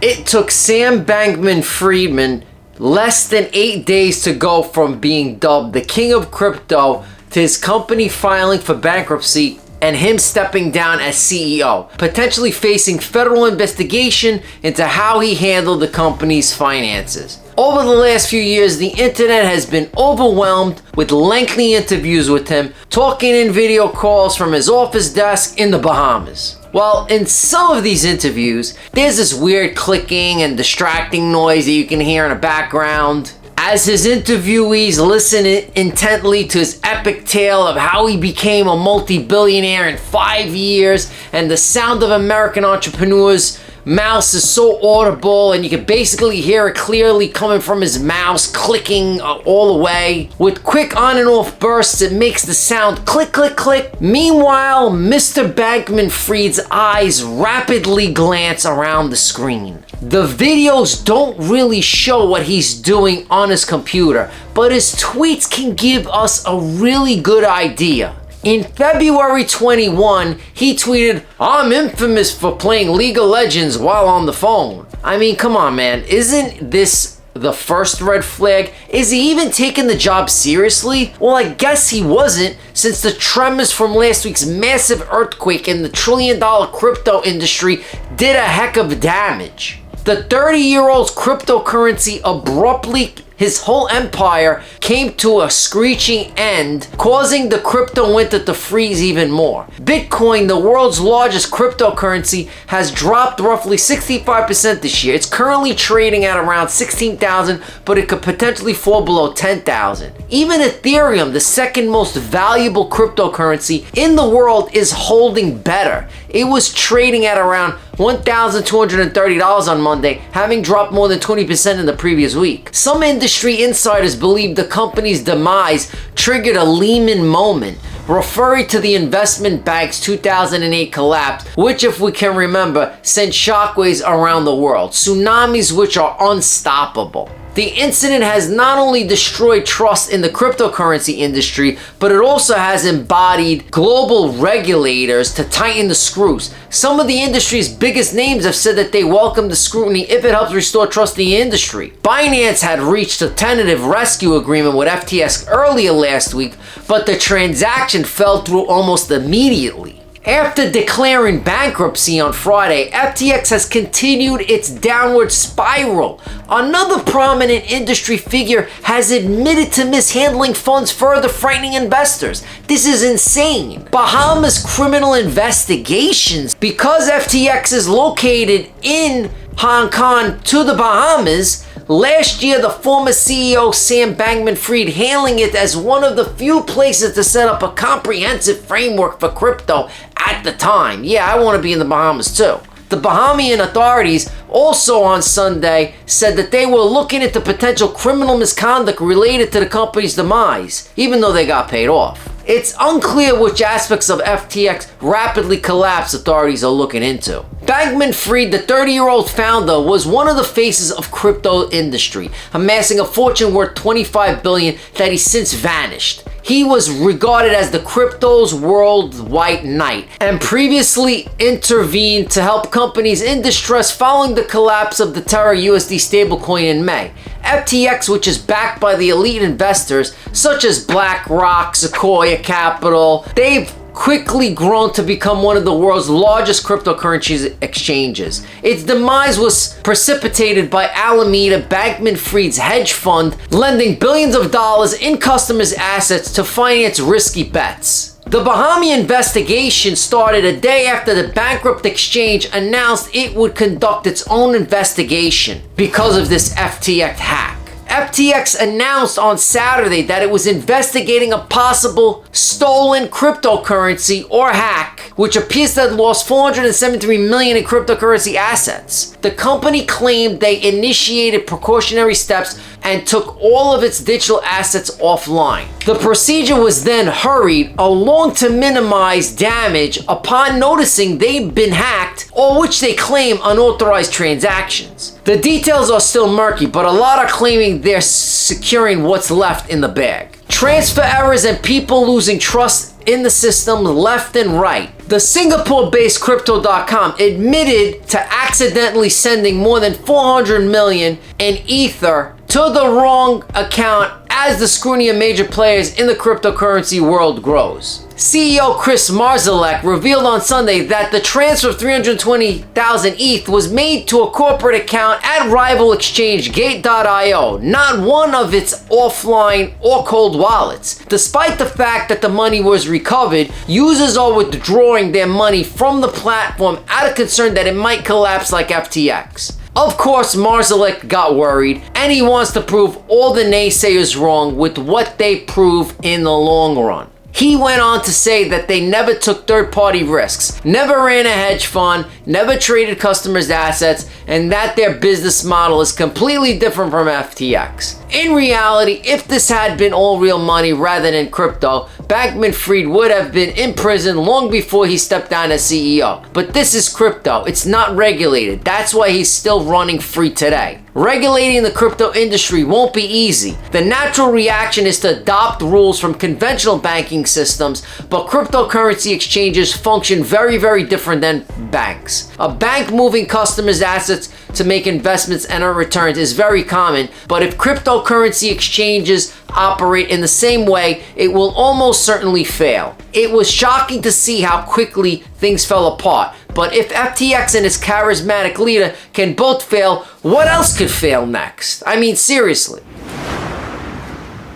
It took Sam Bankman-Fried less than 8 days to go from being dubbed the king of crypto to his company filing for bankruptcy and him stepping down as CEO, potentially facing federal investigation into how he handled the company's finances. Over the last few years, the internet has been overwhelmed with lengthy interviews with him, talking in video calls from his office desk in the Bahamas. Well, in some of these interviews, there's this weird clicking and distracting noise that you can hear in the background as his interviewees listen intently to his epic tale of how he became a multi-billionaire in 5 years, and the sound of American entrepreneurs' mouse is so audible and you can basically hear it clearly coming from his mouse clicking all the way. With quick on and off bursts, it makes the sound click, click, click. Meanwhile, Mr. Bankman-Fried's eyes rapidly glance around the screen. The videos don't really show what he's doing on his computer, but his tweets can give us a really good idea. In February 21, he tweeted, "I'm infamous for playing League of Legends while on the phone." I mean, come on, man. Isn't this the first red flag? Is he even taking the job seriously? Well, I guess he wasn't, since the tremors from last week's massive earthquake in the trillion-dollar crypto industry did a heck of damage. The 30-year-old's cryptocurrency abruptly, his whole empire came to a screeching end, causing the crypto winter to freeze even more. Bitcoin, the world's largest cryptocurrency, has dropped roughly 65% this year. It's currently trading at around 16,000, but it could potentially fall below 10,000. Even Ethereum, the second most valuable cryptocurrency in the world, is holding better. It was trading at around $1,230 on Monday, having dropped more than 20% in the previous week. Some industry insiders believe the company's demise triggered a Lehman moment, referring to the investment bank's 2008 collapse, which, if we can remember, sent shockwaves around the world, tsunamis which are unstoppable. The incident has not only destroyed trust in the cryptocurrency industry, but it also has embodied global regulators to tighten the screws. Some of the industry's biggest names have said that they welcome the scrutiny if it helps restore trust in the industry. Binance had reached a tentative rescue agreement with FTX earlier last week, but the transaction fell through almost immediately. After declaring bankruptcy on Friday, FTX has continued its downward spiral. Another prominent industry figure has admitted to mishandling funds, further frightening investors. This is insane. Bahamas criminal investigations. Because FTX is located in Hong Kong to the Bahamas, last year, the former CEO Sam Bankman-Fried handling it as one of the few places to set up a comprehensive framework for crypto at the time. Yeah, I want to be in the Bahamas too. The Bahamian authorities also on Sunday said that they were looking into potential criminal misconduct related to the company's demise, even though they got paid off. It's unclear which aspects of FTX rapidly collapse authorities are looking into. Bankman-Fried, the 30-year-old founder, was one of the faces of crypto industry, amassing a fortune worth $25 billion that he since vanished. He was regarded as the crypto's worldwide knight and previously intervened to help companies in distress following the collapse of the Terra USD stablecoin in May. FTX, which is backed by the elite investors such as BlackRock, Sequoia Capital, they've quickly grown to become one of the world's largest cryptocurrency exchanges. Its demise was precipitated by Alameda, Bankman-Fried's hedge fund, lending billions of dollars in customers' assets to finance risky bets. The Bahamian investigation started a day after the bankrupt exchange announced it would conduct its own investigation because of this FTX hack. FTX announced on Saturday that it was investigating a possible stolen cryptocurrency or hack, which appears to have lost $473 million in cryptocurrency assets. The company claimed they initiated precautionary steps and took all of its digital assets offline. The procedure was then hurried along to minimize damage upon noticing they'd been hacked, or which they claim unauthorized transactions. The details are still murky, but a lot are claiming they're securing what's left in the bag. Transfer errors and people losing trust in the system left and right. The Singapore-based Crypto.com admitted to accidentally sending more than 400 million in Ether to the wrong account as the scrutiny of major players in the cryptocurrency world grows. CEO Chris Marszalek revealed on Sunday that the transfer of 320,000 ETH was made to a corporate account at rival exchange Gate.io, not one of its offline or cold wallets. Despite the fact that the money was recovered, users are withdrawing their money from the platform out of concern that it might collapse like FTX. Of course, Marszalek got worried, and he wants to prove all the naysayers wrong with what they prove in the long run. He went on to say that they never took third-party risks, never ran a hedge fund, never traded customers' assets, and that their business model is completely different from FTX. In reality, if this had been all real money rather than crypto, Bankman-Fried would have been in prison long before he stepped down as CEO. But this is crypto. It's not regulated. That's why he's still running free today. Regulating the crypto industry won't be easy. The natural reaction is to adopt rules from conventional banking systems, but cryptocurrency exchanges function very, very different than banks. A bank moving customers' assets to make investments and earn returns is very common, but if cryptocurrency exchanges operate in the same way, it will almost certainly fail. It was shocking to see how quickly things fell apart, but if FTX and its charismatic leader can both fail, what else could fail next? I mean, seriously.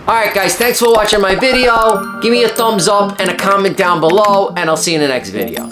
Alright guys, thanks for watching my video. Give me a thumbs up and a comment down below, and I'll see you in the next video.